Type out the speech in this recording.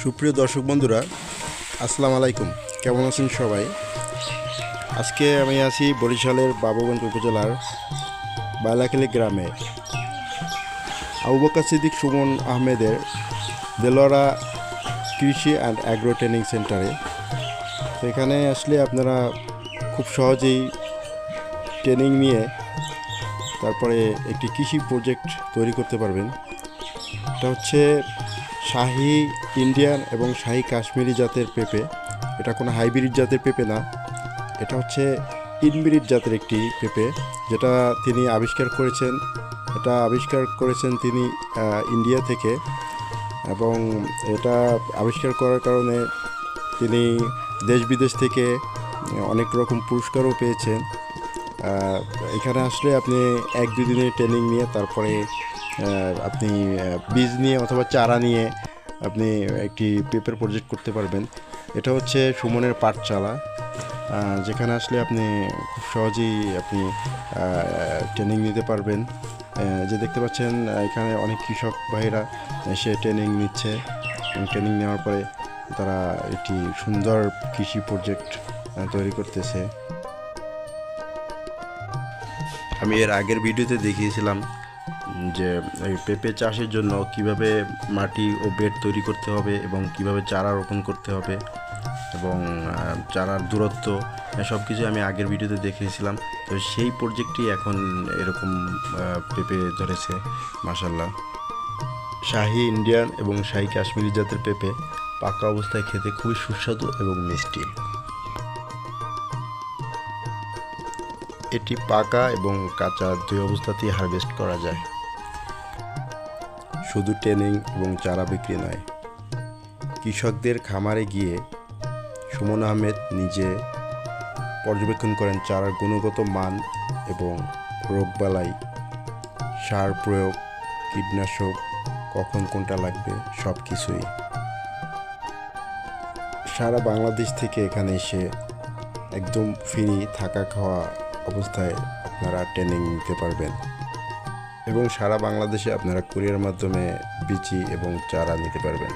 সুপ্রিয় দর্শক বন্ধুরা, আসসালামু আলাইকুম। কেমন আছেন সবাই? আজকে আমি আছি বরিশালের বাবুগঞ্জ উপজেলার বাইলাখালী গ্রামে আবু বকর সিদ্দিক সুমন আহমেদের দেলোয়ারা কৃষি অ্যান্ড অ্যাগ্রো ট্রেনিং সেন্টারে। তো এখানে আসলে আপনারা খুব সহজেই ট্রেনিং নিয়ে তারপরে একটি কৃষি প্রজেক্ট তৈরি করতে পারবেন। এটা হচ্ছে শাহি ইন্ডিয়ান এবং শাহি কাশ্মীরি জাতের পেঁপে। এটা কোনো হাইব্রিড জাতের পেঁপে না, এটা হচ্ছে ইনব্রিড জাতের একটি পেঁপে, যেটা তিনি আবিষ্কার করেছেন। এটা আবিষ্কার করেছেন তিনি ইন্ডিয়া থেকে, এবং এটা আবিষ্কার করার কারণে তিনি দেশ বিদেশ থেকে অনেক রকম পুরস্কারও পেয়েছেন। এখানে আসলে আপনি 1-2 দিনের ট্রেনিং নিয়ে তারপরে আপনি বীজ নিয়ে অথবা চারা নিয়ে আপনি একটি পেঁপের প্রজেক্ট করতে পারবেন। এটা হচ্ছে সুমনের পাঠশালা, যেখানে আসলে আপনি খুব সহজেই আপনি ট্রেনিং নিতে পারবেন। যে দেখতে পাচ্ছেন এখানে অনেক কৃষক ভাইরা এসে ট্রেনিং নিচ্ছে, ট্রেনিং নেওয়ার পরে তারা একটি সুন্দর কৃষি প্রজেক্ট তৈরি করতেছে। আমি এর আগের ভিডিওতে দেখিয়েছিলাম যে এই পেঁপে চাষের জন্য কিভাবে মাটি ও বেড তৈরি করতে হবে এবং কিভাবে চারা রোপণ করতে হবে এবং চারার দূরত্ব, সব কিছু আমি আগের ভিডিওতে দেখিয়েছিলাম। তো সেই প্রজেক্টটি এখন এরকম পেঁপে ধরেছে, মাশাআল্লাহ। শাহি ইন্ডিয়ান এবং শাহি কাশ্মীরি জাতের পেঁপে পাকা অবস্থায় খেতে খুবই সুস্বাদু এবং মিষ্টি। এটি পাকা এবং কাঁচা দুই অবস্থাতেই হারভেস্ট করা যায়। শুধু ট্রেনিং এবং চারা বিক্রি নয়, কৃষকদের খামারে গিয়ে সুমন আহমেদ নিজে পর্যবেক্ষণ করেন চারার গুণগত মান এবং রোগবালাই, সার প্রয়োগ, কীটনাশক কখন কোনটা লাগবে, সব কিছুই। সারা বাংলাদেশ থেকে এখানে এসে একদম ফ্রি থাকা খাওয়া অবস্থায় আপনারা ট্রেনিং নিতে পারবেন, এবং সারা বাংলাদেশে আপনারা কুরিয়ার মাধ্যমে বিচি এবং চারা নিতে পারবেন।